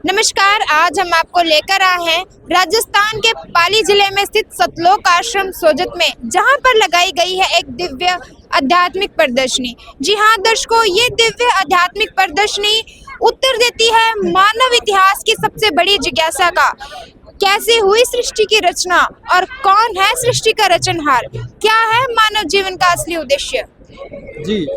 नमस्कार, आज हम आपको लेकर आए हैं राजस्थान के पाली जिले में स्थित सतलोक आश्रम सोजत में, जहां पर लगाई गई है एक दिव्य आध्यात्मिक प्रदर्शनी। जी हाँ दर्शकों, ये दिव्य आध्यात्मिक प्रदर्शनी उत्तर देती है मानव इतिहास की सबसे बड़ी जिज्ञासा का। कैसे हुई सृष्टि की रचना और कौन है सृष्टि का रचनहार? क्या है मानव जीवन का असली उद्देश्य? जी,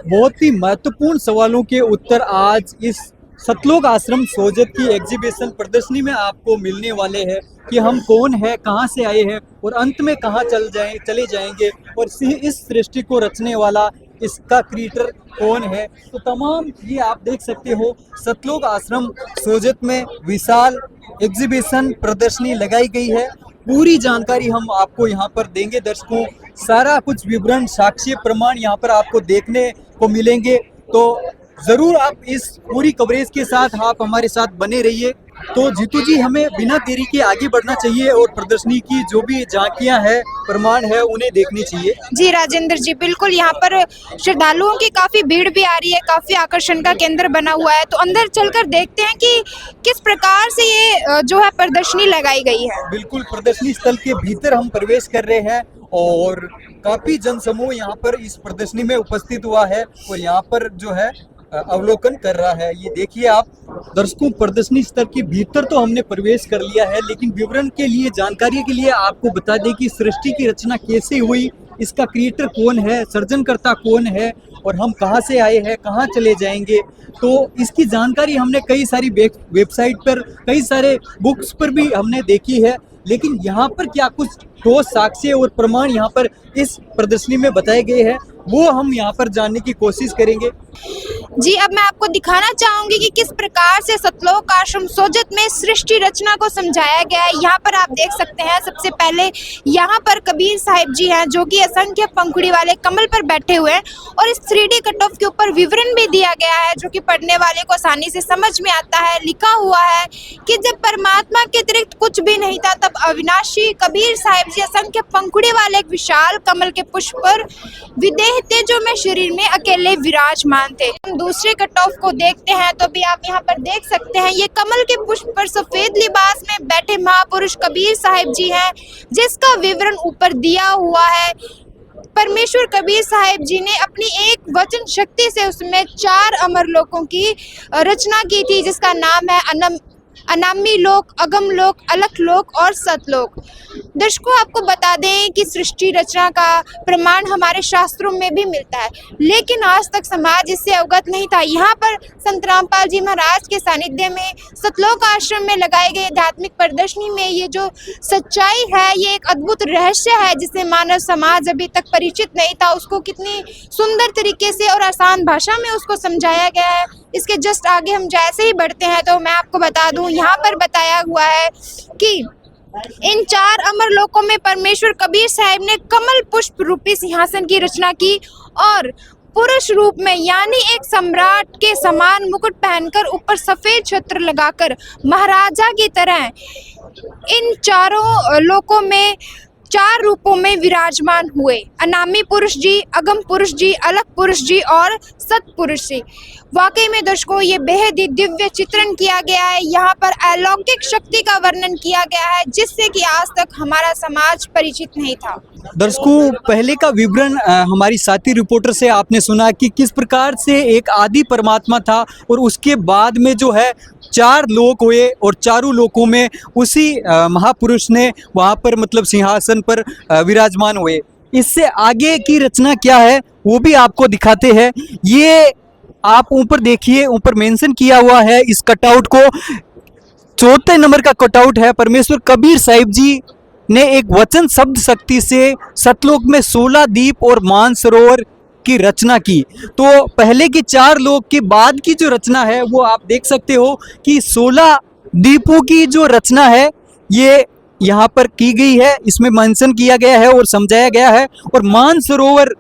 बहुत ही महत्वपूर्ण सवालों के उत्तर आज इस सतलोक आश्रम सोजत की एग्जीबिशन प्रदर्शनी में आपको मिलने वाले हैं कि हम कौन है, कहां से आए हैं और अंत में कहां चले जाएंगे और इस सृष्टि को रचने वाला इसका क्रिएटर कौन है। तो तमाम ये आप देख सकते हो, सतलोक आश्रम सोजत में विशाल एग्जीबिशन प्रदर्शनी लगाई गई है। पूरी जानकारी हम आपको यहाँ पर देंगे दर्शकों, सारा कुछ विवरण, साक्ष्य, प्रमाण यहाँ पर आपको देखने को मिलेंगे। तो जरूर आप इस पूरी कवरेज के साथ आप हमारे साथ बने रहिए। तो जीतू जी, हमें बिना देरी के आगे बढ़ना चाहिए और प्रदर्शनी की जो भी झांकियां हैं, प्रमाण है, उन्हें देखनी चाहिए। जी राजेंद्र जी, बिल्कुल। यहाँ पर श्रद्धालुओं की काफी भीड़ भी आ रही है, काफी आकर्षण का केंद्र बना हुआ है। तो अंदर चलकर देखते हैं कि किस प्रकार से ये जो है प्रदर्शनी लगाई गई है। बिल्कुल, प्रदर्शनी स्थल के भीतर हम प्रवेश कर रहे हैं और काफी जनसमूह यहाँ पर इस प्रदर्शनी में उपस्थित हुआ है और यहाँ पर जो है अवलोकन कर रहा है। ये देखिए आप दर्शकों, प्रदर्शनी स्थल के भीतर तो हमने प्रवेश कर लिया है, लेकिन विवरण के लिए, जानकारी के लिए आपको बता दें कि सृष्टि की रचना कैसे हुई, इसका क्रिएटर कौन है, सृजनकर्ता कौन है और हम कहां से आए हैं, कहां चले जाएंगे। तो इसकी जानकारी हमने कई सारी वेबसाइट पर, कई सारे बुक्स पर भी हमने देखी है, लेकिन यहाँ पर क्या कुछ ठोस साक्ष्य और प्रमाण यहाँ पर इस प्रदर्शनी में बताए गए हैं, वो हम यहाँ पर जानने की कोशिश करेंगे। जी, अब मैं आपको दिखाना चाहूंगी कि किस प्रकार से सतलोक आश्रम सोजत में सृष्टि रचना को समझाया गया है। यहाँ पर आप देख सकते हैं, सबसे पहले यहाँ पर कबीर साहिब जी हैं, जो कि असंख्य पंखुड़ी वाले कमल पर बैठे हुए हैं और इस 3D कट ऑफ के ऊपर विवरण भी दिया गया है, जो कि पढ़ने वाले को आसानी से समझ में आता है। लिखा हुआ है कि जब परमात्मा के अतिरिक्त कुछ भी नहीं था, तब अविनाशी कबीर साहिब जी असंख्य पंखुड़ी वाले एक विशाल कमल के पुष्प पर विदेह तेजो में शरीर में अकेले विराजमान थे। हम दूसरे कट ऑफ को देखते हैं तो भी आप यहाँ पर देख सकते हैं, ये कमल के पुष्प पर सफेद लिबास में बैठे महापुरुष कबीर साहिब जी हैं, जिसका विवरण ऊपर दिया हुआ है। परमेश्वर कबीर साहिब जी ने अपनी एक वचन शक्ति से उसमें 4 अमर लोकों की रचना की थी, जिसका नाम है अनामी लोक, अगम लोक, अलख लोक और सतलोक। दर्शकों, आपको बता दें कि सृष्टि रचना का प्रमाण हमारे शास्त्रों में भी मिलता है, लेकिन आज तक समाज इससे अवगत नहीं था। यहाँ पर संत रामपाल जी महाराज के सानिध्य में सतलोक आश्रम में लगाई गई आध्यात्मिक प्रदर्शनी में ये जो सच्चाई है, ये एक अद्भुत रहस्य है, जिसे मानव समाज अभी तक परिचित नहीं था। उसको कितनी सुंदर तरीके से और आसान भाषा में उसको समझाया गया है। इसके जस्ट आगे हम जैसे ही बढ़ते हैं तो मैं आपको बता दूं, यहाँ पर बताया हुआ है कि इन 4 अमर लोकों में परमेश्वर कबीर साहिब ने कमल पुष्प रूपी सिंहासन की रचना की और पुरुष रूप में, यानी एक सम्राट के समान मुकुट पहनकर, ऊपर सफेद छत्र लगाकर महाराजा की तरह इन चारों लोकों में 4 रूपों में विराजमान हुए। अनामी पुरुष जी, अगम पुरुष जी, अलख पुरुष जी और सतपुरुष जी। वाकई में दर्शकों, ये बेहद ही दिव्य चित्रण किया गया है। यहाँ पर अलौकिक शक्ति का वर्णन किया गया है, जिससे कि आज तक हमारा समाज परिचित नहीं था। दर्शकों, पहले का विवरण हमारी साथी रिपोर्टर से आपने सुना कि किस प्रकार से एक आदि परमात्मा था और उसके बाद में जो है 4 लोक हुए और चारों लोकों में उसी महापुरुष ने वहाँ पर मतलब सिंहासन पर विराजमान हुए। इससे आगे की रचना क्या है वो भी आपको दिखाते हैं। ये आप ऊपर देखिए, ऊपर मेंशन किया हुआ है इस कटआउट को, 4 नंबर का कटआउट है। परमेश्वर कबीर साहिब जी ने एक वचन शब्द शक्ति से सतलोक में 16 दीप और मानसरोवर की रचना की। तो पहले की 4 लोक के बाद की जो रचना है वो आप देख सकते हो कि 16 दीपों की जो रचना है ये यहाँ पर की गई है, इसमें मेंशन किया गया है और समझाया गया है। और मानसरोवर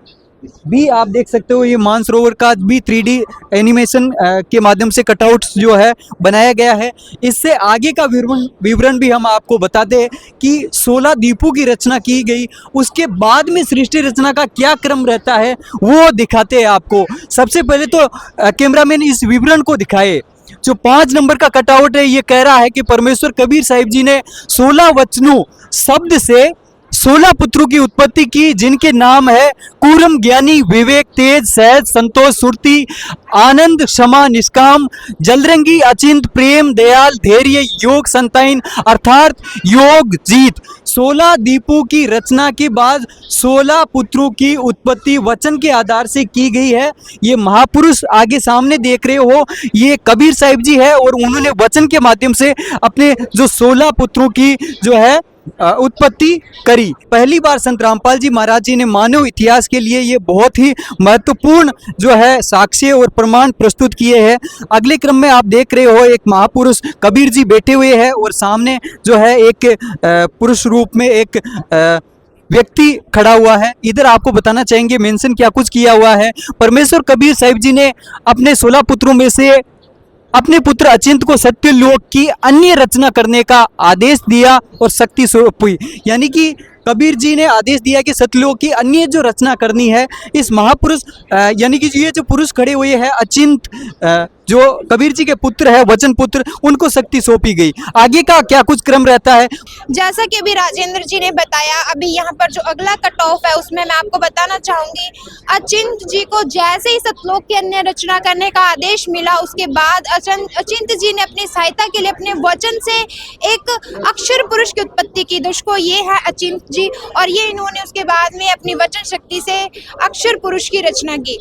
भी आप देख सकते हो, ये मानसरोवर का भी 3D एनिमेशन के माध्यम से कटआउट जो है बनाया गया है। इससे आगे का विवरण भी हम आपको बताते हैं कि 16 द्वीपों की रचना की गई, उसके बाद में सृष्टि रचना का क्या क्रम रहता है वो दिखाते हैं आपको। सबसे पहले तो कैमरामैन इस विवरण को दिखाए। जो 5 नंबर का कटआउट है, ये कह रहा है कि परमेश्वर कबीर साहिब जी ने 16 वचनों शब्द से 16 पुत्रों की उत्पत्ति की, जिनके नाम है कूरम, ज्ञानी, विवेक, तेज, सहज, संतोष, सुरति, आनंद, क्षमा, निष्काम, जलरंगी, अचिंत, प्रेम, दयाल, धैर्य, योग, संताइन अर्थात योग, जीत। 16 द्वीपों की रचना के बाद 16 पुत्रों की उत्पत्ति वचन के आधार से की गई है। ये महापुरुष आगे सामने देख रहे हो, ये कबीर साहिब जी है और उन्होंने वचन के माध्यम से अपने जो 16 पुत्रों की जो है उत्पत्ति करी। पहली बार संत रामपाल जी महाराज जी ने मानव इतिहास के लिए ये बहुत ही महत्वपूर्ण जो है साक्ष्य और प्रमाण प्रस्तुत किए हैं। अगले क्रम में आप देख रहे हो, एक महापुरुष कबीर जी बैठे हुए हैं और सामने जो है एक पुरुष रूप में एक व्यक्ति खड़ा हुआ है। इधर आपको बताना चाहेंगे मेंशन क्या कुछ किया हुआ है। परमेश्वर कबीर साहिब जी ने अपने 16 पुत्रों में से अपने पुत्र अचिंत को सत्यलोक की अन्य रचना करने का आदेश दिया और शक्ति सौंपी। यानी कि कबीर जी ने आदेश दिया कि सत्यलोक की अन्य जो रचना करनी है, इस महापुरुष यानी कि ये जो पुरुष खड़े हुए हैं अचिंत, जो कबीर जी के पुत्र है, वचन पुत्र, उनको शक्ति सौंपी गई। आगे का क्या कुछ क्रम रहता है? जैसा कि अभी राजेंद्र जी ने बताया, अभी यहाँ पर जो अगला कट ऑफ है उसमें मैं आपको बताना चाहूंगी, अचिंत जी को जैसे ही सतलोक की अन्य रचना करने का आदेश मिला, उसके बाद अचिंत जी ने अपनी सहायता के लिए अपने वचन से एक अक्षर पुरुष की उत्पत्ति की। दोस्तों, ये है अचिंत जी और ये इन्होंने उसके बाद में अपनी वचन शक्ति से अक्षर पुरुष की रचना की।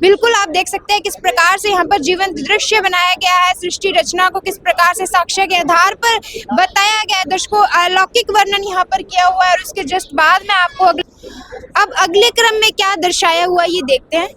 बिल्कुल आप देख सकते हैं किस प्रकार से यहाँ पर जीवंत दृश्य बनाया गया है, सृष्टि रचना को किस प्रकार से साक्ष्य के आधार पर बताया गया है। दर्शकों, अलौकिक वर्णन यहाँ पर किया हुआ है और उसके जस्ट बाद में आपको अब अगले क्रम में क्या दर्शाया हुआ ये देखते हैं।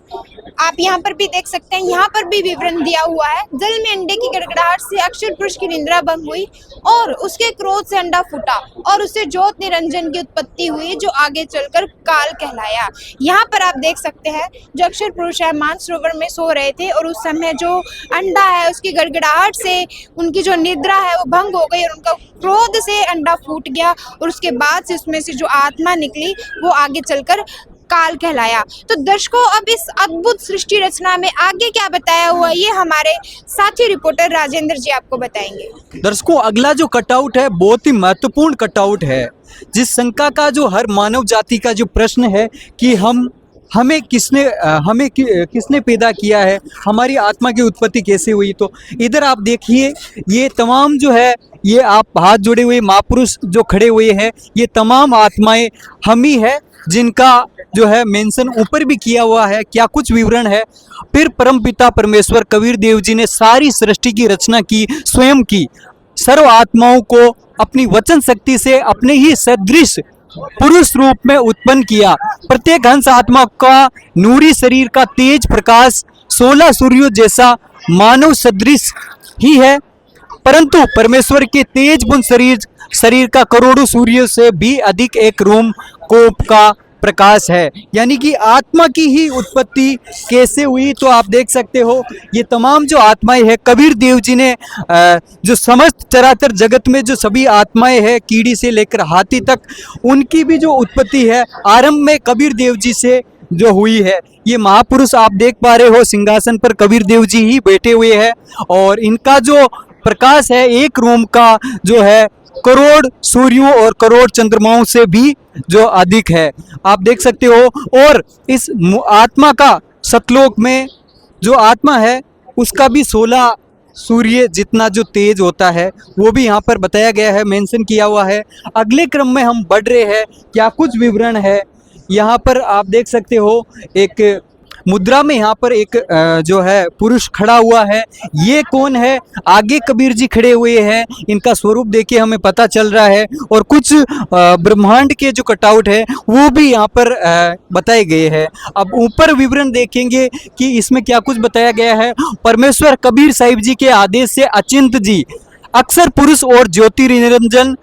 आप यहाँ पर भी देख सकते हैं, यहाँ पर भी विवरण दिया हुआ है। जल में अंडे की गड़गड़ाहट से अक्षर पुरुष की निद्रा भंग हुई और उसके क्रोध से अंडा फूटा और उससे ज्योत निरंजन की उत्पत्ति हुई, जो आगे चलकर काल कहलाया। यहाँ पर आप देख सकते हैं जो अक्षर पुरुष है मानसरोवर में सो रहे थे और उस समय जो अंडा है उसकी गड़गड़ाहट से उनकी जो निद्रा है वो भंग हो गई और उनका क्रोध से अंडा फूट गया और उसके बाद से उसमें से जो आत्मा निकली वो आगे चलकर काल कहलाया। तो दर्शकों, अब इस अद्भुत सृष्टि रचना में आगे क्या बताया हुआ ये हमारे साथी रिपोर्टर राजेंद्र जी आपको बताएंगे। दर्शकों, अगला जो कटआउट है बहुत ही महत्वपूर्ण कटआउट है, जिस शंका का जो हर मानव जाति का जो प्रश्न है कि हमें किसने पैदा किया है, हमारी आत्मा की उत्पत्ति कैसे हुई। तो इधर आप देखिए, ये तमाम जो है, ये आप हाथ जोड़े हुए महापुरुष जो खड़े हुए हैं, ये तमाम आत्माएं हम ही है, जिनका जो है मेंशन ऊपर भी किया हुआ है, क्या कुछ विवरण है। फिर परमपिता परमेश्वर कबीर देव जी ने सारी सृष्टि की रचना की, स्वयं की, सर्व आत्माओं को अपनी वचन शक्ति से अपने ही सदृश पुरुष रूप में उत्पन्न किया। प्रत्येक हंस आत्मा का नूरी शरीर का तेज प्रकाश 16 सूर्यों जैसा मानव सदृश ही है, परंतु परमेश्वर के तेज बुन शरीर का करोड़ों सूर्यों से भी अधिक एक रोम कोप का प्रकाश है। यानी कि आत्मा की ही उत्पत्ति कैसे हुई, तो आप देख सकते हो ये तमाम जो आत्माएं हैं, कबीर देव जी ने जो समस्त चराचर जगत में जो सभी आत्माएं हैं, कीड़ी से लेकर हाथी तक, उनकी भी जो उत्पत्ति है आरंभ में कबीर देव जी से जो हुई है। ये महापुरुष आप देख पा रहे हो, सिंहासन पर कबीर देव जी ही बैठे हुए हैं और इनका जो प्रकाश है एक रोम का जो है करोड़ सूर्यों और करोड़ चंद्रमाओं से भी जो अधिक है, आप देख सकते हो। और इस आत्मा का सतलोक में जो आत्मा है उसका भी 16 सूर्य जितना जो तेज होता है वो भी यहाँ पर बताया गया है, मेंशन किया हुआ है। अगले क्रम में हम बढ़ रहे हैं, क्या कुछ विवरण है यहाँ पर आप देख सकते हो। एक मुद्रा में यहाँ पर एक जो है पुरुष खड़ा हुआ है, ये कौन है? आगे कबीर जी खड़े हुए हैं, इनका स्वरूप देख हमें पता चल रहा है। और कुछ ब्रह्मांड के जो कटआउट है वो भी यहाँ पर बताए गए हैं। अब ऊपर विवरण देखेंगे कि इसमें क्या कुछ बताया गया है। परमेश्वर कबीर साहिब जी के आदेश से अचिंत जी अक्षर पुरुष और ज्योति निरंजन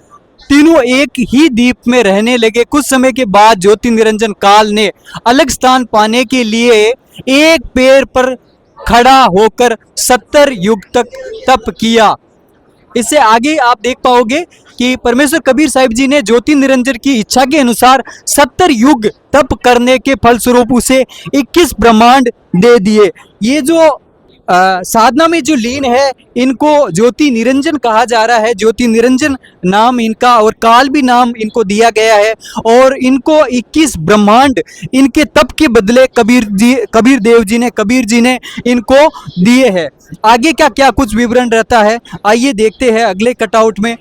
तीनों एक ही द्वीप में रहने लगे। कुछ समय के बाद ज्योति निरंजन काल ने अलग स्थान पाने के लिए एक पैर पर खड़ा होकर 70 युग तक तप किया। इससे आगे आप देख पाओगे कि परमेश्वर कबीर साहिब जी ने ज्योति निरंजन की इच्छा के अनुसार 70 युग तप करने के फलस्वरूप उसे 21 ब्रह्मांड दे दिए। ये जो साधना में जो लीन है इनको ज्योति निरंजन कहा जा रहा है। ज्योति निरंजन नाम इनका और काल भी नाम इनको दिया गया है और इनको 21 ब्रह्मांड इनके तप के बदले कबीर जी ने इनको दिए हैं। आगे क्या क्या कुछ विवरण रहता है आइए देखते हैं अगले कटआउट में।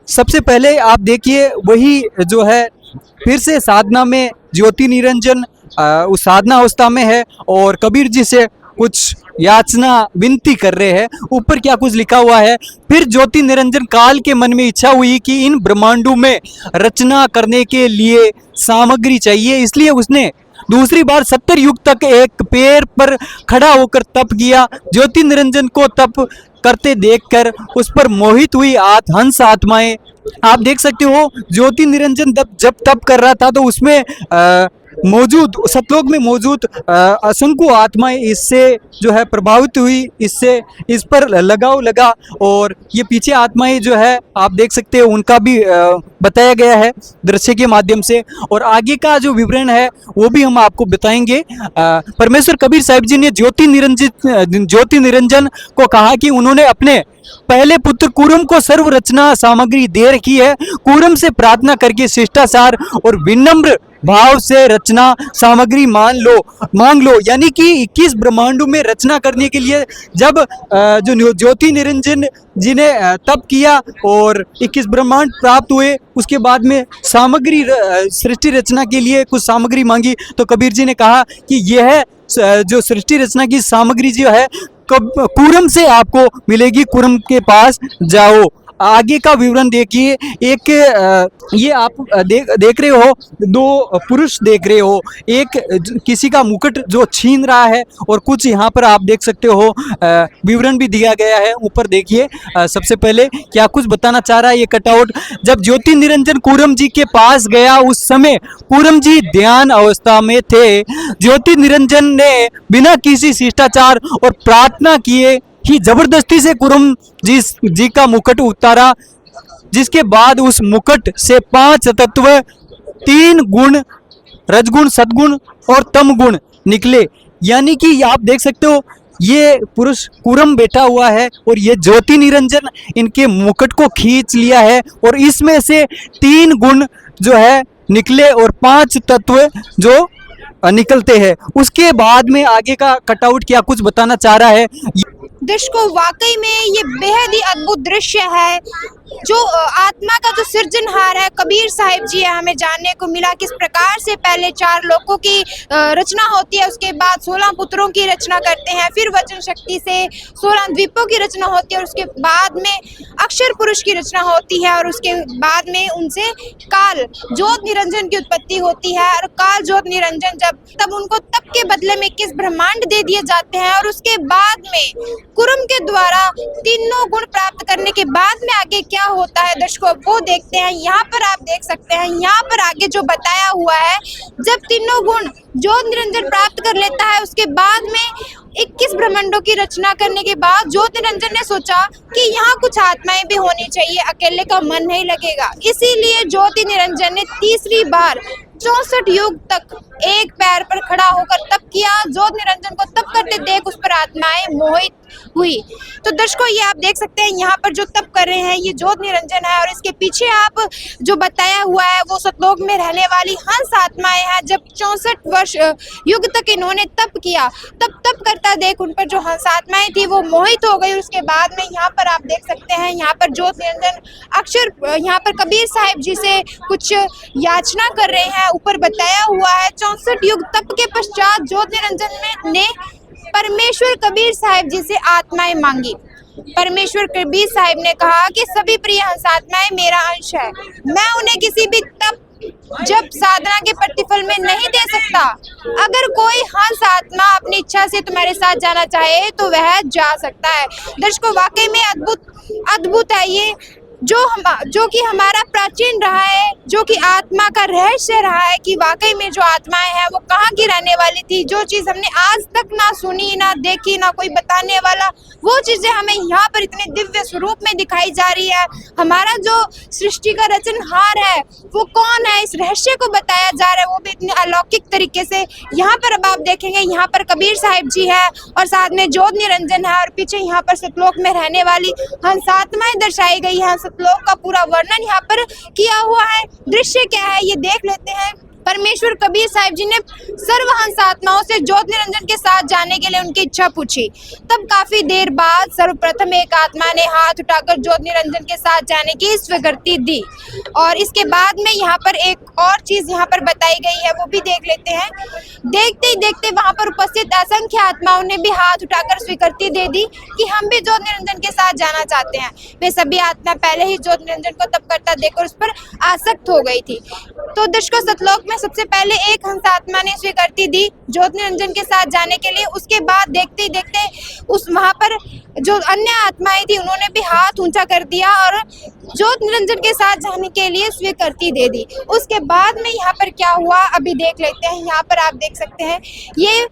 सबसे पहले आप देखिए वही जो है फिर से साधना में ज्योति निरंजन उस साधना अवस्था में है और कबीर जी से कुछ याचना विनती कर रहे हैं। ऊपर क्या कुछ लिखा हुआ है, फिर ज्योति निरंजन काल के मन में इच्छा हुई कि इन ब्रह्मांडों में रचना करने के लिए सामग्री चाहिए, इसलिए उसने दूसरी बार 70 युग तक एक पैर पर खड़ा होकर तप किया। ज्योति निरंजन को तप करते देखकर उस पर मोहित हुई हंस आत्माएं। आप देख सकते हो ज्योति निरंजन जब तप कर रहा था तो उसमें मौजूद सतलोक में मौजूद असंख्य आत्माएं इससे जो है प्रभावित हुई, इससे इस पर लगाव लगा और ये पीछे आत्माएं जो है आप देख सकते हो उनका भी बताया गया है दृश्य के माध्यम से। और आगे का जो विवरण है वो भी हम आपको बताएंगे। परमेश्वर कबीर साहिब जी ने ज्योति निरंजन को कहा कि उन्होंने अपने पहले पुत्र कुरम को सर्व रचना सामग्री दे रखी है। कुरम से प्रार्थना करके शिष्टाचार और विनम्र भाव से रचना सामग्री मांग लो। यानी कि 21 ब्रह्मांडों में रचना करने के लिए जब जो ज्योति निरंजन जी ने तप किया और 21 ब्रह्मांड प्राप्त हुए, उसके बाद में सामग्री सृष्टि रचना के लिए कुछ सामग्री मांगी तो कबीर जी ने कहा कि यह जो सृष्टि रचना की सामग्री जो है कुरम से आपको मिलेगी, कुरम के पास जाओ। आगे का विवरण देखिए। एक ये आप देख रहे हो, दो पुरुष देख रहे हो, एक किसी का मुकुट जो छीन रहा है और कुछ यहाँ पर आप देख सकते हो विवरण भी दिया गया है। ऊपर देखिए सबसे पहले क्या कुछ बताना चाह रहा है ये कटआउट। जब ज्योति निरंजन कुरम जी के पास गया उस समय कुरम जी ध्यान अवस्था में थे। ज्योति निरंजन ने बिना किसी शिष्टाचार और प्रार्थना किए ही जबरदस्ती से कुरम जी का मुकुट उतारा, जिसके बाद उस मुकुट से 5 तत्व 3 गुण रजगुण सद्गुण और तम गुण निकले। यानी कि आप देख सकते हो ये पुरुष कुरम बैठा हुआ है और ये ज्योति निरंजन इनके मुकुट को खींच लिया है और इसमें से 3 गुण जो है निकले और 5 तत्व जो निकलते हैं। उसके बाद में आगे का कटआउट क्या कुछ बताना चाह रहा है। दर्शकों वाकई में ये बेहद ही अद्भुत दृश्य है। जो आत्मा का जो सृजनहार है कबीर साहिब जी है, हमें जानने को मिला किस प्रकार से पहले 4 लोकों की रचना होती है, उसके बाद 16 पुत्रों की रचना करते हैं, फिर वचन शक्ति से 16 द्वीपों की रचना होती है और उसके बाद में अक्षर पुरुष की रचना होती है और उसके बाद में उनसे काल ज्योत निरंजन की उत्पत्ति होती है। और काल ज्योत निरंजन तब उनको तप के बदले में 21 ब्रह्मांड दे दिए जाते हैं और उसके बाद में कुरम के द्वारा तीनों गुण प्राप्त करने के बाद में आगे क्या होता है दर्शकों वो देखते हैं। यहाँ पर आप देख सकते हैं, यहाँ पर आगे जो बताया हुआ है, जब तीनों गुण ज्योत निरंजन प्राप्त कर लेता है उसके बाद में 21 ब्रह्मांडों की रचना करने के बाद ज्योति निरंजन ने सोचा कि यहाँ कुछ आत्माएं भी होनी चाहिए, अकेले का मन नहीं लगेगा। इसीलिए ज्योति निरंजन ने तीसरी बार 64 युग तक एक पैर पर खड़ा होकर तप किया। ज्योति निरंजन को तप करते देख उस पर आत्माएं मोहित हुई। तो दर्शकों ये आप देख सकते हैं यहाँ पर जो तप कर रहे हैं ये ज्योति निरंजन है और इसके पीछे आप जो बताया हुआ है वो सतलोक में रहने वाली हंस आत्माएं हैं। जब 64 वर्ष युग तक इन्होंने तप किया, तप करता देख उन पर जो हंस आत्माएं थी वो मोहित हो गई। उसके बाद में यहाँ पर आप देख सकते हैं, यहाँ पर ज्योति निरंजन अक्षर यहाँ पर कबीर साहिब जी से कुछ याचना कर रहे हैं। ऊपर बताया हुआ है 64 युग तप के पश्चात ज्योति निरंजन ने परमेश्वर कबीर साहिब जी से आत्माएं मांगी। परमेश्वर कबीर साहिब ने कहा कि सभी प्रिय हंस आत्माएं मेरा अंश है, मैं उन्हें किसी भी तप जब साधना के प्रतिफल में नहीं दे सकता। अगर कोई हंस आत्मा अपनी इच्छा से तुम्हारे साथ जाना चाहे तो वह जा सकता है। दर्शकों वाकई में अद्भुत है ये जो कि हमारा प्राचीन रहा है, जो कि आत्मा का रहस्य रहा है कि वाकई में जो आत्माएं हैं वो कहाँ की रहने वाली थी। जो चीज़ हमने आज तक ना सुनी, ना देखी, ना कोई बताने वाला, वो चीज़ें हमें यहाँ पर इतने दिव्य स्वरूप में दिखाई जा रही है। हमारा जो सृष्टि का रचनहार है वो कौन है, इस रहस्य को बताया जा रहा है, वो भी इतने अलौकिक तरीके से। यहाँ पर अब आप देखेंगे, यहाँ पर कबीर साहिब जी है और साथ में ज्योत निरंजन है और पीछे यहाँ पर सतलोक में रहने वाली हंसात्माएं दर्शाई गई है। सतलोक का पूरा वर्णन यहाँ पर किया हुआ है। दृश्य क्या है ये देख लेते हैं। परमेश्वर कबीर साहिब जी ने सर्व हंस आत्माओं से ज्योत निरंजन के साथ जाने के लिए उनकी इच्छा पूछी। तब काफी देर बाद सर्वप्रथम एक आत्मा ने हाथ उठाकर ज्योत निरंजन के साथ जाने की स्वीकृति दी। और इसके बाद में यहाँ पर एक और चीज यहाँ पर बताई गई है, वो भी देख लेते हैं। देखते ही देखते वहां पर उपस्थित असंख्य आत्माओं ने भी हाथ उठाकर स्वीकृति दे दी कि हम भी ज्योत निरंजन के साथ जाना चाहते हैं। वे सभी आत्मा पहले ही ज्योत निरंजन को तप करता देखकर उस पर आसक्त हो गई थी। तो दर्शकों, सतलोक में सबसे पहले एक हंस आत्मा ने स्वीकृति दी ज्योत निरंजन के साथ जाने के लिए। उसके बाद देखते ही देखते उस वहां पर जो अन्य आत्माएं थी उन्होंने भी हाथ ऊंचा कर दिया और ज्योत निरंजन के साथ जाने के लिए स्वीकृति दे दी। उसके बाद में यहाँ पर क्या हुआ अभी देख लेते हैं। यहाँ पर आप देख सकते हैं, ये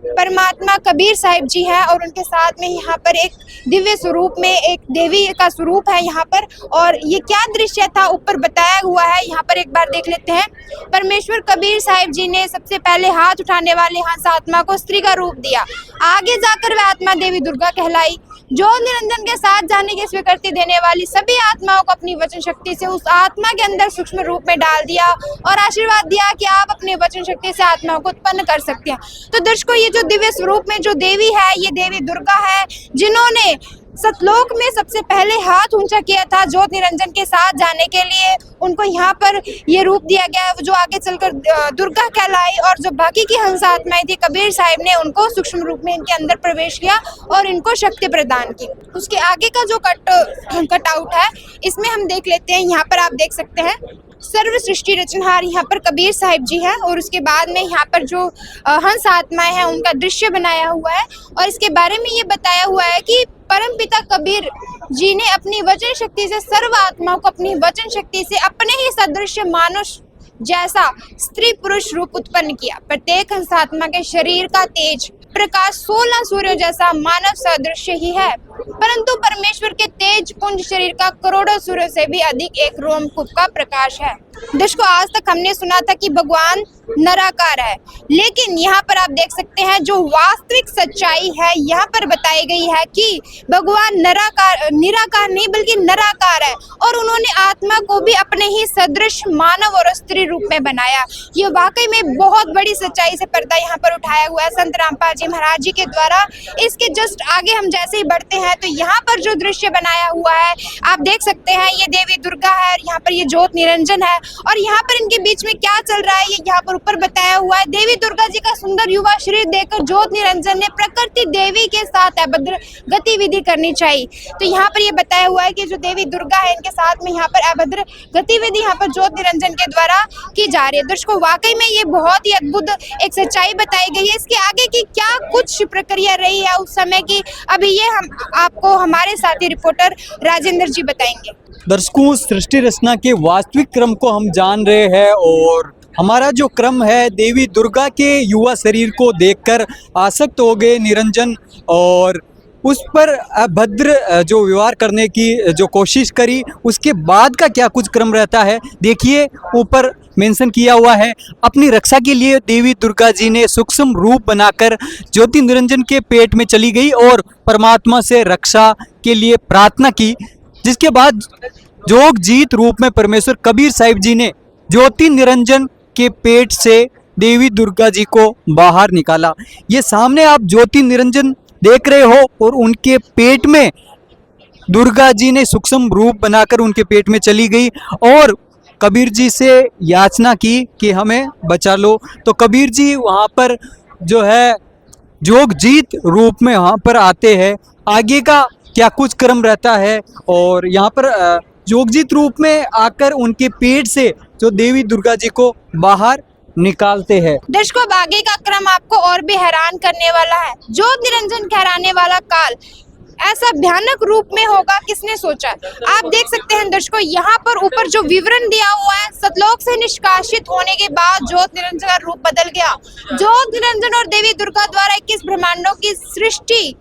परमात्मा कबीर साहिब जी हैं और उनके साथ में यहाँ पर एक दिव्य स्वरूप में एक देवी का स्वरूप है यहाँ पर। और ये क्या दृश्य था ऊपर बताया हुआ है, यहाँ पर एक बार देख लेते हैं। परमेश्वर कबीर साहिब जी ने सबसे पहले हाथ उठाने वाले हंस आत्मा को स्त्री का रूप दिया। आगे जाकर वह आत्मा देवी दुर्गा कहलाई। ज्योत निरंजन के साथ जाने की स्वीकृति देने वाली सभी आत्माओं को अपनी वचन शक्ति से उस आत्मा के अंदर सूक्ष्म रूप में डाल दिया और आशीर्वाद दिया कि आप अपनी वचन शक्ति से आत्माओं को उत्पन्न कर सकते हैं। तो दर्शकों, ये जो दिव्य स्वरूप में जो देवी है, ये देवी दुर्गा है, जिन्होंने सतलोक में सबसे पहले हाथ ऊंचा किया था ज्योत निरंजन के साथ जाने के लिए। उनको यहाँ पर ये रूप दिया गया जो आगे चलकर दुर्गा कहलाई। और जो बाकी की हंस आत्माएं थी, कबीर साहिब ने उनको सूक्ष्म रूप में इनके अंदर प्रवेश किया और इनको शक्ति प्रदान की। उसके आगे का जो कट आउट है, इसमें हम देख लेते हैं। यहाँ पर आप देख सकते हैं, सर्व सृष्टि रचनहार यहाँ पर कबीर साहिब जी हैं और उसके बाद में यहाँ पर जो हंस आत्माएं हैं उनका दृश्य बनाया हुआ है। और इसके बारे में ये बताया हुआ है कि परमपिता कबीर जी ने अपनी वचन शक्ति से सर्व आत्माओं को अपनी वचन शक्ति से अपने ही सदृश मानुष जैसा स्त्री पुरुष रूप उत्पन्न किया। प्रत्येक हंस आत्मा के शरीर का तेज प्रकाश 16 सूर्य जैसा मानव सदृश ही है, परंतु परमेश्वर के तेज पुंज शरीर का करोड़ों सूर्य से भी अधिक एक रोमकूप का प्रकाश है। दर्शकों, आज तक हमने सुना था कि भगवान निराकार है, लेकिन यहाँ पर आप देख सकते हैं जो वास्तविक सच्चाई है यहाँ पर बताई गई है कि भगवान निराकार नहीं बल्कि निराकार है और उन्होंने आत्मा को भी अपने ही सदृश मानव और स्त्री रूप में बनाया। ये वाकई में बहुत बड़ी सच्चाई से पर्दा यहाँ पर उठाया हुआ है संत रामपाल जी महाराज जी के द्वारा। इसके जस्ट आगे हम जैसे ही बढ़ते हैं तो यहाँ पर जो दृश्य बनाया हुआ है आप देख सकते हैं, ये देवी दुर्गा है, यहाँ पर ये ज्योत निरंजन है और यहाँ पर इनके बीच में क्या चल रहा है ये यहाँ पर ऊपर बताया हुआ है। देवी दुर्गा जी का सुंदर युवा शरीर देखकर ज्योत निरंजन ने प्रकृति देवी के साथ अभद्र गतिविधि करनी चाहिए। तो यहाँ पर ये बताया हुआ है कि जो देवी दुर्गा है इनके साथ में यहाँ पर अभद्र गतिविधि यहाँ पर ज्योत निरंजन के द्वारा की जा रही है। दर्शकों, वाकई में ये बहुत ही अद्भुत एक सच्चाई बताई गई है। इसके आगे की क्या कुछ प्रक्रिया रही है उस समय की, अभी ये हम आपको हमारे साथी रिपोर्टर राजेंद्र जी बताएंगे। दर्शकों, सृष्टि रचना के वास्तविक क्रम को हम जान रहे हैं और हमारा जो क्रम है, देवी दुर्गा के युवा शरीर को देखकर आसक्त हो गए निरंजन और उस पर अभद्र जो व्यवहार करने की जो कोशिश करी। उसके बाद का क्या कुछ क्रम रहता है देखिए, ऊपर मेंशन किया हुआ है। अपनी रक्षा के लिए देवी दुर्गा जी ने सूक्ष्म रूप बनाकर ज्योति निरंजन के पेट में चली गई और परमात्मा से रक्षा के लिए प्रार्थना की, जिसके बाद जोग जीत रूप में परमेश्वर कबीर साहिब जी ने ज्योति निरंजन के पेट से देवी दुर्गा जी को बाहर निकाला। ये सामने आप ज्योति निरंजन देख रहे हो और उनके पेट में दुर्गा जी ने सूक्ष्म रूप बनाकर उनके पेट में चली गई और कबीर जी से याचना की कि हमें बचा लो। तो कबीर जी वहाँ पर जो है जोग जीत रूप में वहाँ पर आते हैं। आगे का क्या कुछ क्रम रहता है और यहाँ पर जोगजीत रूप में आकर उनके पेट से जो देवी दुर्गा जी को बाहर निकालते हैं। दर्शकों, अब आगे का क्रम आपको और भी हैरान करने वाला है। ज्योत निरंजन कहलाने वाला काल ऐसा भयानक रूप में होगा, किसने सोचा। आप देख सकते हैं दर्शकों, यहाँ पर ऊपर जो विवरण दिया हुआ है, सतलोक से निष्कासित होने के बाद ज्योत निरंजन का रूप बदल गया। ज्योत निरंजन और देवी दुर्गा द्वारा 21 ब्रह्मांडों की सृष्टि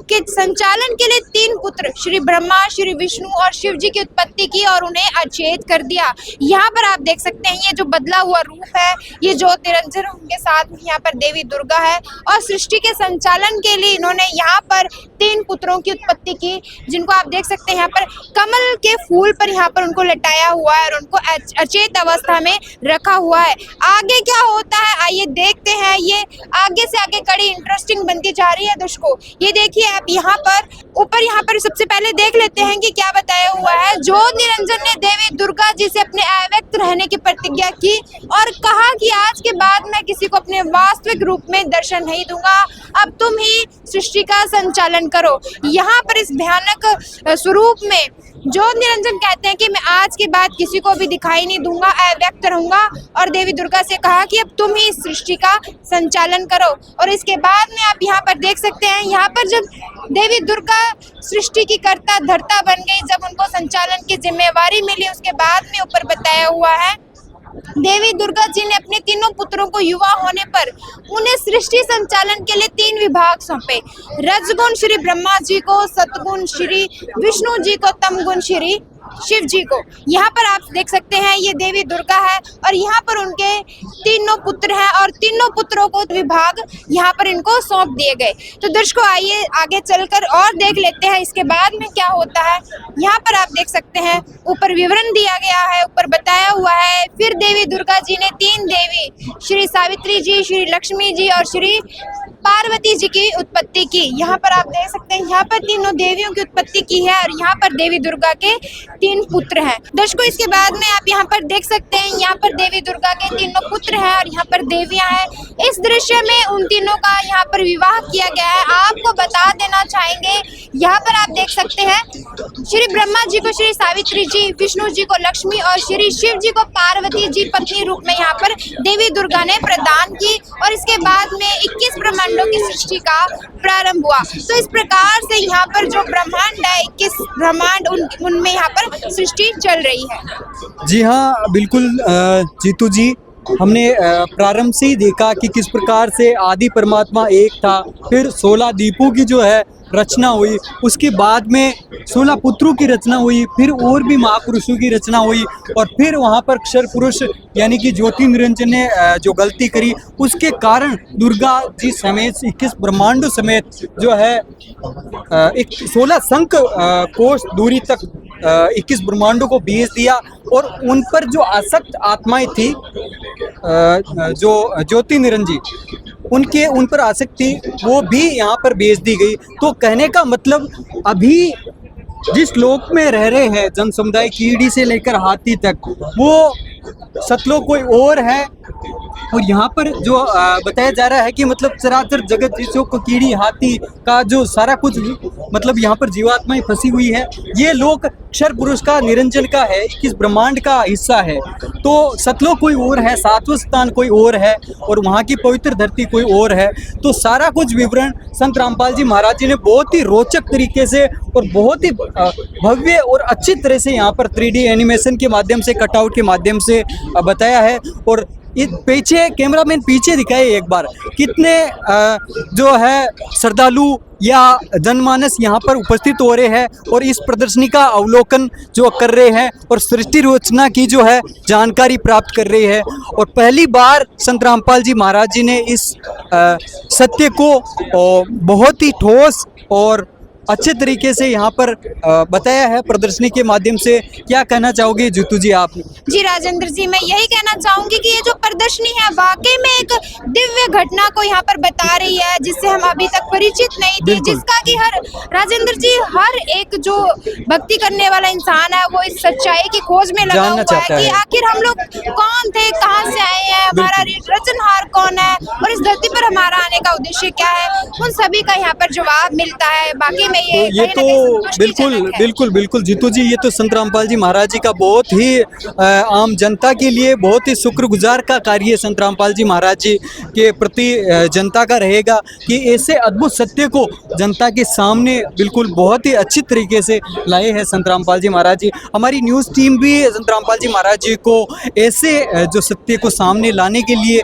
के संचालन के लिए 3 पुत्र श्री ब्रह्मा, श्री विष्णु और शिव जी की उत्पत्ति की और उन्हें अचेत कर दिया। यहाँ पर आप देख सकते हैं ये जो बदला हुआ रूप है, ये ज्योत निरंजन, उनके साथ में यहाँ पर देवी दुर्गा है और सृष्टि के संचालन के लिए इन्होंने यहाँ पर 3 पुत्रों की उत्पत्ति की, जिनको आप देख सकते हैं यहाँ पर कमल के फूल पर यहाँ पर उनको लटाया हुआ है और उनको अचेत अवस्था में रखा हुआ है। आगे क्या होता है आइए देखते हैं। ये आगे से आगे कड़ी इंटरेस्टिंग बनती जा रही है दर्शकों। ये देखिए आप यहाँ पर ऊपर यहाँ पर सबसे पहले देख लेते हैं कि क्या बताया हुआ है। ज्योत निरंजन ने देवी दुर्गा जी से अपने अव्यक्त रहने की प्रतिज्ञा की और कहा कि आज के बाद मैं किसी को अपने वास्तविक रूप में दर्शन नहीं दूंगा, अब तुम ही सृष्टि का संचालन करो। यहाँ पर इस भयानक स्वरूप में ज्योत निरंजन कहते हैं कि मैं आज के बाद किसी को भी दिखाई नहीं दूंगा, अव्यक्त रहूंगा और देवी दुर्गा से कहा कि अब तुम ही इस सृष्टि का संचालन करो। और इसके बाद में आप यहाँ पर देख सकते हैं, यहाँ पर जब देवी दुर्गा सृष्टि की कर्ता धर्ता बन गई, जब उनको संचालन की जिम्मेवारी मिली, उसके बाद में ऊपर बताया हुआ है देवी दुर्गा जी ने अपने तीनों पुत्रों को युवा होने पर उन्हें सृष्टि संचालन के लिए 3 विभाग सौंपे। रजगुण श्री ब्रह्मा जी को, सतगुण श्री विष्णु जी को, तमगुण श्री शिव जी को। यहाँ पर आप देख सकते हैं ये देवी दुर्गा है और यहाँ पर उनके तीनों पुत्र हैं और तीनों पुत्रों को विभाग यहाँ पर इनको सौंप दिए गए। तो दर्शकों आइए आगे चलकर और देख लेते हैं इसके बाद में क्या होता है। यहाँ पर आप देख सकते हैं ऊपर विवरण दिया गया है, ऊपर बताया हुआ है। फिर देवी दुर्गा जी ने 3 देवी श्री सावित्री जी, श्री लक्ष्मी जी और श्री पार्वती जी की उत्पत्ति की। यहाँ पर आप देख सकते हैं यहाँ पर तीनों देवियों की उत्पत्ति की है और यहाँ पर देवी दुर्गा के 3 पुत्र हैं। दर्शकों इसके बाद में आप यहाँ पर देख सकते हैं यहाँ पर देवी दुर्गा के तीनों पुत्र हैं और यहाँ पर देवियां हैं। इस दृश्य में उन तीनों का यहाँ पर विवाह किया गया है। आपको बता देना चाहेंगे यहाँ पर आप देख सकते हैं श्री ब्रह्मा जी को श्री सावित्री जी, विष्णु जी को लक्ष्मी और श्री शिव जी को पार्वती जी पत्नी रूप में यहाँ पर देवी दुर्गा ने प्रदान की और इसके बाद में 21 ब्रह्मांडों की सृष्टि का प्रारंभ हुआ। तो इस प्रकार से यहाँ पर जो ब्रह्मांड है 21 ब्रह्मांड उनमें यहाँ पर सृष्टि चल रही है। जी हाँ बिल्कुल जीतू जी, हमने प्रारंभ से ही देखा कि किस प्रकार से आदि परमात्मा एक था, फिर 16 दीपों की जो है रचना हुई, उसके बाद में 16 पुत्रों की रचना हुई, फिर और भी महापुरुषों की रचना हुई और फिर वहाँ पर अक्षर पुरुष यानी कि ज्योति निरंजन ने जो गलती करी उसके कारण दुर्गा जी समेत 21 ब्रह्मांडों समेत जो है एक 16 शंख कोस दूरी तक 21 ब्रह्मांडों को भेज दिया और उन पर जो आसक्त आत्माएं थी जो ज्योति निरंजन उन पर आसक्ति वो भी यहाँ पर भेज दी गई। तो कहने का मतलब अभी जिस लोक में रह रहे हैं जन समुदाय कीड़ी से लेकर हाथी तक, वो सतलोक कोई और है और यहाँ पर जो बताया जा रहा है कि मतलब चराचर जगत जिसको को कीड़ी हाथी का जो सारा कुछ मतलब यहाँ पर जीवात्माएं फंसी हुई है, ये लोक अक्षर पुरुष का निरंजन का है, 21 ब्रह्मांड का हिस्सा है। तो सतलोक कोई और है, सातवां स्थान कोई और है और वहाँ की पवित्र धरती कोई और है। तो सारा कुछ विवरण संत रामपाल जी महाराज जी ने बहुत ही रोचक तरीके से और बहुत ही भव्य और अच्छी तरह से यहाँ पर 3D एनिमेशन के माध्यम से, कटआउट के माध्यम से बताया है। और इस पीछे कैमरामैन पीछे दिखाए एक बार, कितने जो है श्रद्धालु या जनमानस यहाँ पर उपस्थित हो रहे हैं और इस प्रदर्शनी का अवलोकन जो कर रहे हैं और सृष्टि रचना की जो है जानकारी प्राप्त कर रहे हैं। और पहली बार संत रामपाल जी महाराज जी ने इस सत्य को बहुत ही ठोस और अच्छे तरीके से यहाँ पर बताया है प्रदर्शनी के माध्यम से। क्या कहना चाहोगे जीतू जी आप? जी राजेंद्र जी, मैं यही कहना चाहूंगी कि ये जो प्रदर्शनी है वाकई में एक दिव्य घटना को यहाँ पर बता रही है जिससे हम अभी तक परिचित नहीं थे, जिसका कि हर राजेंद्र जी हर एक जो भक्ति करने वाला इंसान है वो इस सच्चाई की खोज में लगा हुआ है कि आखिर हम लोग कौन थे, कहाँ से आए हैं, हमारा रचनहार कौन है और इस धरती पर हमारा आने का उद्देश्य क्या है, उन सभी का यहाँ पर जवाब मिलता है। बाकी ये तो बिल्कुल जीतू जी, ये तो संत रामपाल जी महाराज जी का बहुत ही आम जनता के लिए बहुत ही शुक्रगुजार का कार्य संत रामपाल जी महाराज जी के प्रति जनता का रहेगा कि ऐसे अद्भुत सत्य को जनता के सामने बिल्कुल बहुत ही अच्छी तरीके से लाए हैं संत रामपाल जी महाराज जी। हमारी न्यूज़ टीम भी संत रामपाल जी महाराज जी को ऐसे जो सत्य को सामने लाने के लिए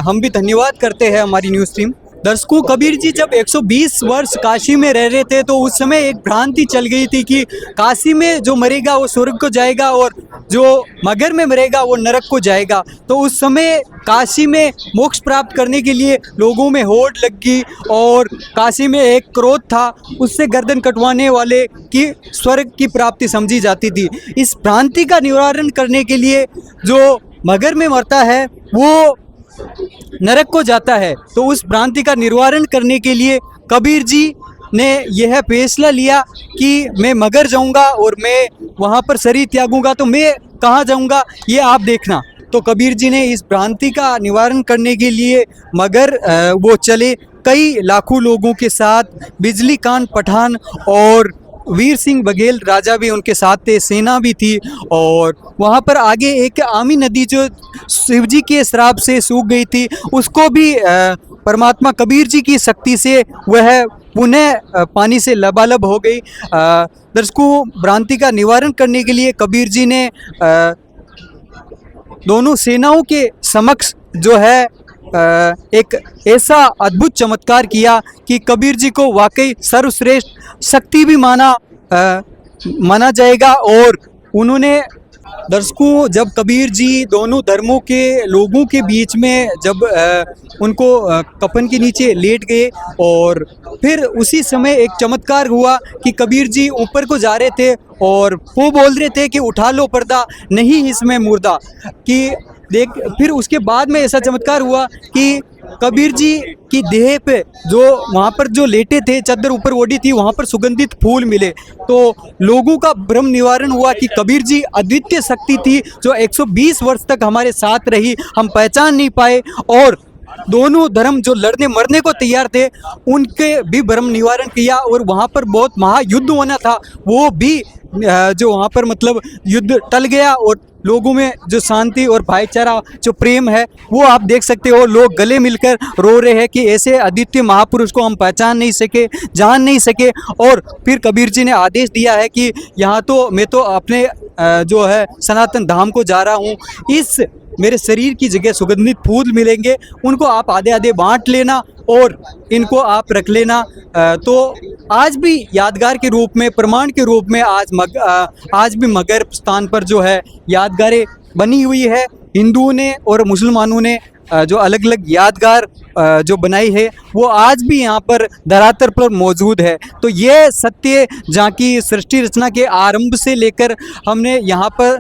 हम भी धन्यवाद करते हैं हमारी न्यूज़ टीम। दर्शकों, कबीर जी जब 120 वर्ष काशी में रह रहे थे तो उस समय एक भ्रांति चल गई थी कि काशी में जो मरेगा वो स्वर्ग को जाएगा और जो मगर में मरेगा वो नरक को जाएगा। तो उस समय काशी में मोक्ष प्राप्त करने के लिए लोगों में होड़ लग गई और काशी में एक क्रोध था, उससे गर्दन कटवाने वाले की स्वर्ग की प्राप्ति समझी जाती थी। इस भ्रांति का निवारण करने के लिए जो मगर में मरता है वो नरक को जाता है। तो उस भ्रांति का निवारण करने के लिए कबीर जी ने यह फैसला लिया कि मैं मगर जाऊंगा और मैं वहाँ पर शरीर त्यागूंगा, तो मैं कहाँ जाऊंगा ये आप देखना। तो कबीर जी ने इस भ्रांति का निवारण करने के लिए मगर वो चले कई लाखों लोगों के साथ। बिजली कान पठान और वीर सिंह बघेल राजा भी उनके साथ थे, सेना भी थी। और वहाँ पर आगे एक आमी नदी जो शिवजी के श्राप से सूख गई थी, उसको भी परमात्मा कबीर जी की शक्ति से वह पुनः पानी से लबालब हो गई। दर्शकों, भ्रांति का निवारण करने के लिए कबीर जी ने दोनों सेनाओं के समक्ष जो है एक ऐसा अद्भुत चमत्कार किया कि कबीर जी को वाकई सर्वश्रेष्ठ शक्ति भी माना जाएगा। और उन्होंने दर्शकों, जब कबीर जी दोनों धर्मों के लोगों के बीच में जब उनको कफन के नीचे लेट गए और फिर उसी समय एक चमत्कार हुआ कि कबीर जी ऊपर को जा रहे थे और वो बोल रहे थे कि उठा लो पर्दा, नहीं इसमें मुर्दा कि देख। फिर उसके बाद में ऐसा चमत्कार हुआ कि कबीर जी की देह पे जो वहाँ पर जो लेटे थे, चादर ऊपर ओढ़ी थी, वहाँ पर सुगंधित फूल मिले। तो लोगों का भ्रम निवारण हुआ कि कबीर जी अद्वितीय शक्ति थी जो 120 वर्ष तक हमारे साथ रही, हम पहचान नहीं पाए। और दोनों धर्म जो लड़ने मरने को तैयार थे उनके भी भ्रम निवारण किया। और वहाँ पर बहुत महायुद्ध होना था, वो भी जो वहाँ पर मतलब युद्ध टल गया और लोगों में जो शांति और भाईचारा जो प्रेम है वो आप देख सकते हो। लोग गले मिलकर रो रहे हैं कि ऐसे अद्वितीय महापुरुष को हम पहचान नहीं सके, जान नहीं सके। और फिर कबीर जी ने आदेश दिया है कि यहाँ तो मैं तो अपने जो है सनातन धाम को जा रहा हूँ, इस मेरे शरीर की जगह सुगंधित फूल मिलेंगे, उनको आप आधे आधे बांट लेना और इनको आप रख लेना। तो आज भी यादगार के रूप में, प्रमाण के रूप में आज भी मगर स्थान पर जो है यादगारें बनी हुई है। हिंदुओं ने और मुसलमानों ने जो अलग अलग यादगार जो बनाई है वो आज भी यहाँ पर धरातल पर मौजूद है। तो ये सत्य जहाँ की सृष्टि रचना के आरंभ से लेकर हमने यहाँ पर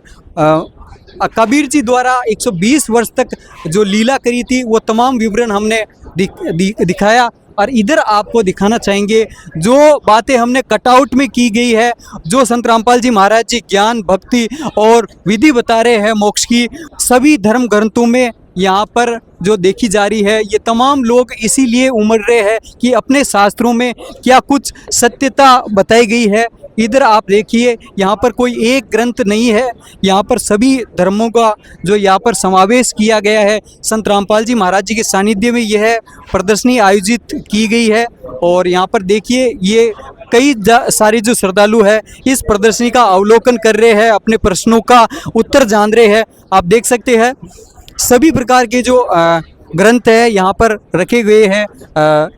कबीर जी द्वारा 120 वर्ष तक जो लीला करी थी वो तमाम विवरण हमने दिखाया। और इधर आपको दिखाना चाहेंगे जो बातें हमने कटआउट में की गई है, जो संत रामपाल जी महाराज जी ज्ञान भक्ति और विधि बता रहे हैं मोक्ष की, सभी धर्म ग्रंथों में यहाँ पर जो देखी जा रही है। ये तमाम लोग इसीलिए उमड़ रहे हैं कि अपने शास्त्रों में क्या कुछ सत्यता बताई गई है। इधर आप देखिए, यहाँ पर कोई एक ग्रंथ नहीं है, यहाँ पर सभी धर्मों का जो यहाँ पर समावेश किया गया है। संत रामपाल जी महाराज जी के सानिध्य में यह प्रदर्शनी आयोजित की गई है। और यहाँ पर देखिए, ये कई सारे जो श्रद्धालु है इस प्रदर्शनी का अवलोकन कर रहे हैं, अपने प्रश्नों का उत्तर जान रहे हैं। आप देख सकते हैं सभी प्रकार के जो ग्रंथ है यहाँ पर रखे गए हैं।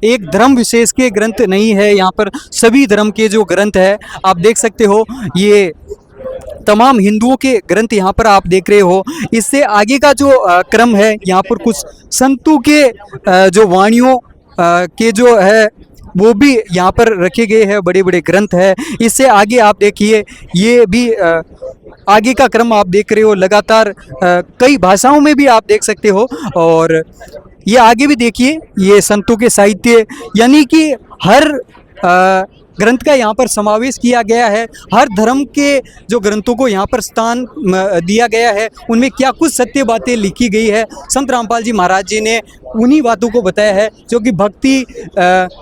एक धर्म विशेष के ग्रंथ नहीं है, यहाँ पर सभी धर्म के जो ग्रंथ है आप देख सकते हो। ये तमाम हिंदुओं के ग्रंथ यहाँ पर आप देख रहे हो। इससे आगे का जो क्रम है, यहाँ पर कुछ संतों के जो वाणियों के जो है वो भी यहाँ पर रखे गए हैं, बड़े बड़े ग्रंथ है। इससे आगे आप देखिए, ये भी आगे का क्रम आप देख रहे हो, लगातार कई भाषाओं में भी आप देख सकते हो। और ये आगे भी देखिए, ये संतों के साहित्य, यानी कि हर ग्रंथ का यहाँ पर समावेश किया गया है। हर धर्म के जो ग्रंथों को यहाँ पर स्थान दिया गया है, उनमें क्या कुछ सत्य बातें लिखी गई है, संत रामपाल जी महाराज जी ने उन्हीं बातों को बताया है। जो कि भक्ति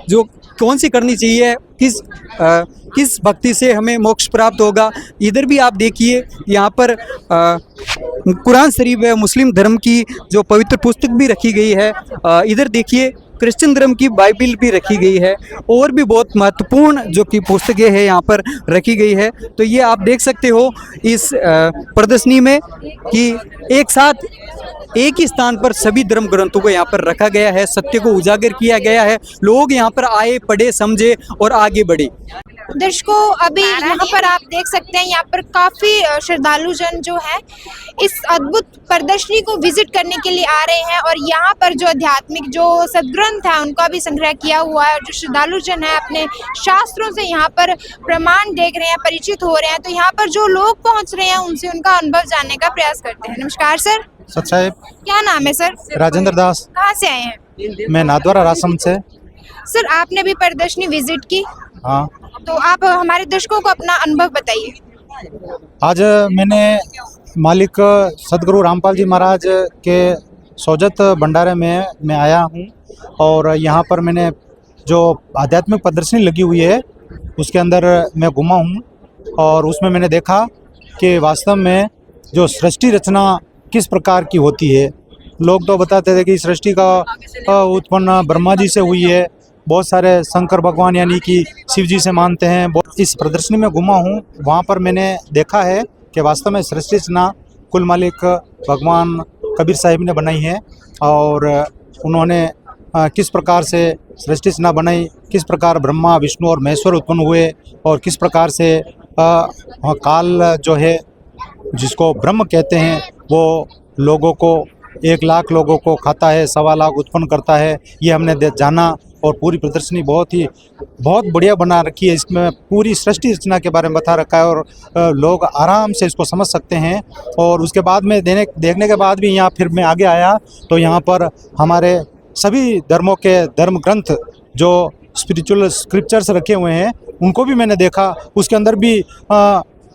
जो कौन सी करनी चाहिए, किस भक्ति से हमें मोक्ष प्राप्त होगा। इधर भी आप देखिए, यहाँ पर कुरान शरीफ है, मुस्लिम धर्म की जो पवित्र पुस्तक भी रखी गई है। इधर देखिए, क्रिश्चियन धर्म की बाइबिल भी रखी गई है और भी बहुत महत्वपूर्ण जो कि पुस्तकें हैं यहाँ पर रखी गई है। तो ये आप देख सकते हो इस प्रदर्शनी में कि एक साथ एक ही स्थान पर सभी धर्म ग्रंथों को यहाँ पर रखा गया है, सत्य को उजागर किया गया है। लोग यहाँ पर आए, पढ़े, समझे और आगे बढ़े। दर्शकों अभी यहाँ पर आप देख सकते हैं यहाँ पर काफी श्रद्धालु जन जो है इस अद्भुत प्रदर्शनी को विजिट करने के लिए आ रहे हैं और यहाँ पर जो आध्यात्मिक जो सदग्रंथ है उनका भी संग्रह किया हुआ है। जो श्रद्धालु जन है अपने शास्त्रों से यहाँ पर प्रमाण देख रहे हैं, परिचित हो रहे हैं। तो यहाँ पर जो लोग पहुँच रहे हैं उनसे उनका अनुभव जानने का प्रयास करते हैं। नमस्कार सर। सत साहेब, क्या नाम है सर? राजेंद्र दास। कहाँ से आए हैं? मैं नाथद्वारा राजसमंद से। सर आपने भी प्रदर्शनी विजिट की, हाँ, तो आप हमारे दर्शकों को अपना अनुभव बताइए। आज मैंने मालिक सदगुरु रामपाल जी महाराज के सोजत भंडारे में मैं आया हूँ और यहाँ पर मैंने जो आध्यात्मिक प्रदर्शनी लगी हुई है उसके अंदर मैं घुमा हूँ और उसमें मैंने देखा कि वास्तव में जो सृष्टि रचना किस प्रकार की होती है। लोग तो बताते थे कि सृष्टि का उत्पन्न ब्रह्मा जी से हुई है, बहुत सारे शंकर भगवान यानी कि शिव जी से मानते हैं। इस प्रदर्शनी में घुमा हूँ, वहाँ पर मैंने देखा है कि वास्तव में सृष्टि रचना कुल मालिक भगवान कबीर साहिब ने बनाई है और उन्होंने किस प्रकार से सृष्टि रचना बनाई, किस प्रकार ब्रह्मा विष्णु और महेश्वर उत्पन्न हुए और किस प्रकार से काल जो है जिसको ब्रह्म कहते हैं वो लोगों को 1 लाख लोगों को खाता है, 1.25 लाख उत्पन्न करता है। ये हमने जाना और पूरी प्रदर्शनी बहुत बढ़िया बना रखी है। इसमें पूरी सृष्टि रचना के बारे में बता रखा है और लोग आराम से इसको समझ सकते हैं। और उसके बाद में देखने के बाद भी यहाँ फिर मैं आगे आया तो यहाँ पर हमारे सभी धर्मों के धर्म ग्रंथ जो स्पिरिचुअल स्क्रिप्चर्स रखे हुए हैं उनको भी मैंने देखा। उसके अंदर भी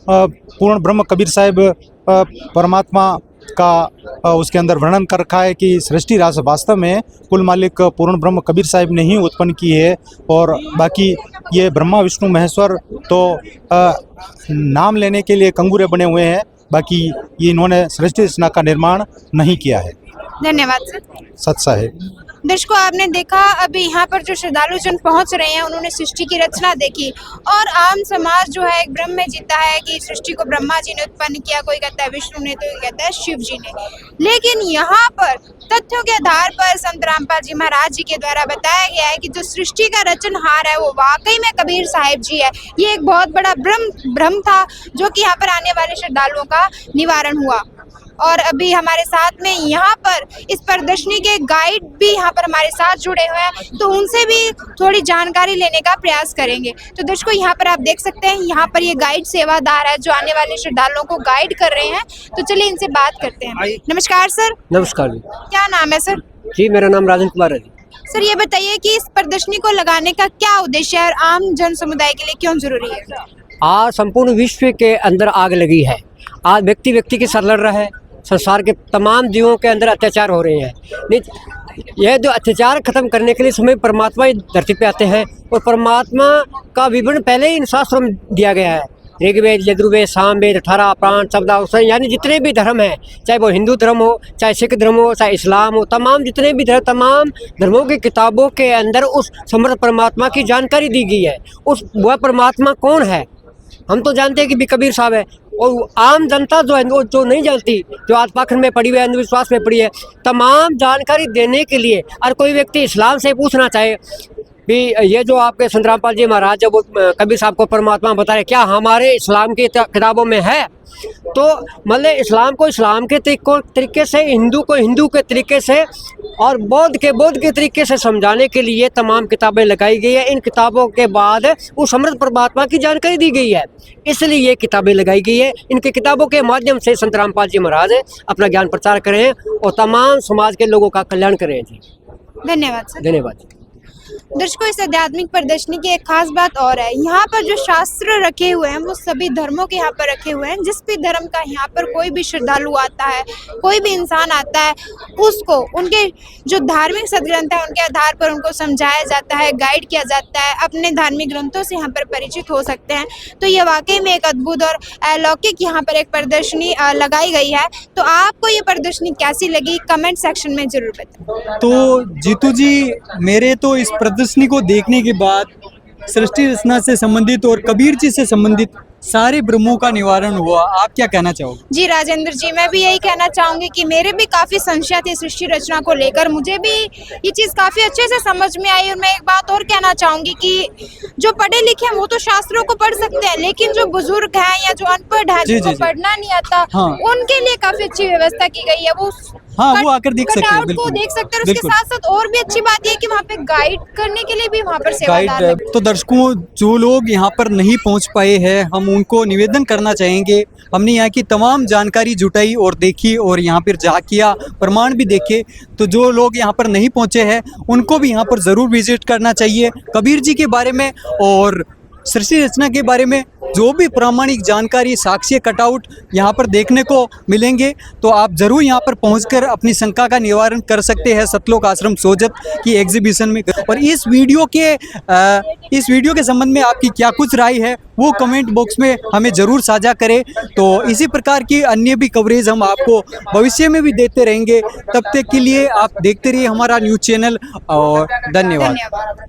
पूर्ण ब्रह्म कबीर साहिब परमात्मा का उसके अंदर वर्णन कर रखा है कि सृष्टि रास वास्तव में कुल मालिक पूर्ण ब्रह्म कबीर साहिब ने ही उत्पन्न की है और बाकी ये ब्रह्मा विष्णु महेश्वर तो नाम लेने के लिए कंगूरे बने हुए हैं, बाकी ये इन्होंने सृष्टि रचना का निर्माण नहीं किया है। धन्यवाद सर। सत साहेब। दर्शकों आपने देखा अभी यहाँ पर जो श्रद्धालु जन पहुँच रहे हैं उन्होंने सृष्टि की रचना देखी और आम समाज जो है एक भ्रम में जीता है कि सृष्टि को ब्रह्मा जी ने उत्पन्न किया, कोई कहता है विष्णु ने, तो कोई कहता है शिव जी ने। लेकिन यहाँ पर तथ्यों के आधार पर संत रामपाल जी महाराज जी के द्वारा बताया गया है कि जो सृष्टि का रचनहार है वो वाकई में कबीर साहिब जी है। ये एक बहुत बड़ा भ्रम था जो कि यहाँ पर आने वाले श्रद्धालुओं का निवारण हुआ। और अभी हमारे साथ में यहाँ पर इस प्रदर्शनी के गाइड भी यहाँ पर हमारे साथ जुड़े हुए हैं, तो उनसे भी थोड़ी जानकारी लेने का प्रयास करेंगे। तो दर्शकों यहाँ पर आप देख सकते हैं यहाँ पर ये गाइड सेवादार है जो आने वाले श्रद्धालुओं को गाइड कर रहे हैं। तो चलिए इनसे बात करते हैं। नमस्कार सर। नमस्कार जी। क्या नाम है सर? जी मेरा नाम राजन कुमार है जी। सर ये बताइए कि इस प्रदर्शनी को लगाने का क्या उद्देश्य है और आम जन समुदाय के लिए क्यों जरूरी है? आज संपूर्ण विश्व के अंदर आग लगी है। आज व्यक्ति के साथ लड़ रहा है। संसार के तमाम जीवों के अंदर अत्याचार हो रहे हैं। यह जो अत्याचार खत्म करने के लिए समय परमात्मा इस धरती पे आते हैं और परमात्मा का विवरण पहले ही इन शास्त्रों में दिया गया है। ऋग्वेद, यजुर्वेद, सामवेद, 18 पुराण, शब्दावसाय यानी जितने भी धर्म हैं, चाहे वो हिंदू धर्म हो, चाहे सिख धर्म हो, चाहे इस्लाम हो, तमाम जितने भी तमाम धर्मों की किताबों के अंदर उस समर्थ परमात्मा की जानकारी दी गई है। वह परमात्मा कौन है हम तो जानते हैं कि कबीर साहब है, और आम जनता जो है वो जो नहीं जानती, जो आज पाखंड में पड़ी हुई है, अंधविश्वास में पड़ी है, तमाम जानकारी देने के लिए और कोई व्यक्ति इस्लाम से पूछना चाहे भी ये जो आपके संत रामपाल जी महाराज जब कबीर साहब को परमात्मा बता रहे क्या हमारे इस्लाम की किताबों में है, तो मतलब इस्लाम को इस्लाम के तरीके से, हिंदू को हिंदू के तरीके से और बौद्ध के तरीके से समझाने के लिए तमाम किताबें लगाई गई है। इन किताबों के बाद उस समर्थ परमात्मा की जानकारी दी गई है, इसलिए ये किताबें लगाई गई है। इनके किताबों के माध्यम से संत रामपाल जी महाराज अपना ज्ञान प्रचार करें और तमाम समाज के लोगों का कल्याण करें जी। धन्यवाद सर। धन्यवाद। दर्शकों, इस आध्यात्मिक प्रदर्शनी की एक खास बात और है, यहाँ पर जो शास्त्र रखे हुए हैं वो सभी धर्मों के यहाँ पर रखे हुए हैं। जिस भी धर्म का यहाँ पर कोई भी श्रद्धालु आता है, कोई भी इंसान आता है, उसको उनके जो धार्मिक सदग्रंथ है उनके आधार पर उनको समझाया जाता है, गाइड किया जाता है, अपने धार्मिक ग्रंथों से यहाँ पर परिचित हो सकते हैं। तो ये वाकई में एक अद्भुत और अलौकिक यहाँ पर एक प्रदर्शनी लगाई गई है। तो आपको ये प्रदर्शनी कैसी लगी, कमेंट सेक्शन में जरूर बताएं। तो जीतू जी, मेरे तो इस प्रदर्शनी को देखने के बाद सृष्टि रचना से संबंधित और कबीर जी से संबंधित सारे भ्रमों का निवारण हुआ। आप क्या कहना चाहोगे? जी राजेंद्र जी, मैं भी यही कहना चाहूंगी कि मेरे भी काफी संशय थे सृष्टि रचना को लेकर। मुझे भी ये चीज काफी अच्छे से समझ में आई। और मैं एक बात और कहना चाहूंगी कि जो पढ़े लिखे हैं वो तो शास्त्रों को पढ़ सकते हैं, लेकिन जो बुजुर्ग हैं या जो अनपढ़ हैं, जी, जिनको जी, जी। पढ़ना नहीं आता, हाँ। उनके लिए काफी अच्छी व्यवस्था की गई है। वो हाँ, वो आकर देख सकते हैं, कटआउट को बिल्कुल। देख सकते हैं। उसके बिल्कुल। साथ साथ और भी अच्छी बात ये है कि वहाँ पे गाइड करने के लिए भी वहाँ पर सेवादार गाइड। लगे। तो दर्शकों, जो लोग यहाँ पर नहीं पहुँच पाए हैं, हम उनको निवेदन करना चाहेंगे। हमने यहाँ की तमाम जानकारी जुटाई और देखी और यहाँ पर जा किया, प्रमाण भी देखे। तो जो लोग यहाँ पर नहीं पहुँचे हैं उनको भी यहाँ पर ज़रूर विजिट करना चाहिए। कबीर जी के बारे में और सृष्टि रचना के बारे में जो भी प्रामाणिक जानकारी, साक्ष्य, कटआउट यहाँ पर देखने को मिलेंगे, तो आप ज़रूर यहाँ पर पहुंचकर अपनी शंका का निवारण कर सकते हैं सतलोक आश्रम सोजत की एग्जीबिशन में। और इस वीडियो के संबंध में आपकी क्या कुछ राय है वो कमेंट बॉक्स में हमें ज़रूर साझा करें। तो इसी प्रकार की अन्य भी कवरेज हम आपको भविष्य में भी देते रहेंगे। तब तक के लिए आप देखते रहिए हमारा न्यूज़ चैनल और धन्यवाद। धन्यवाद।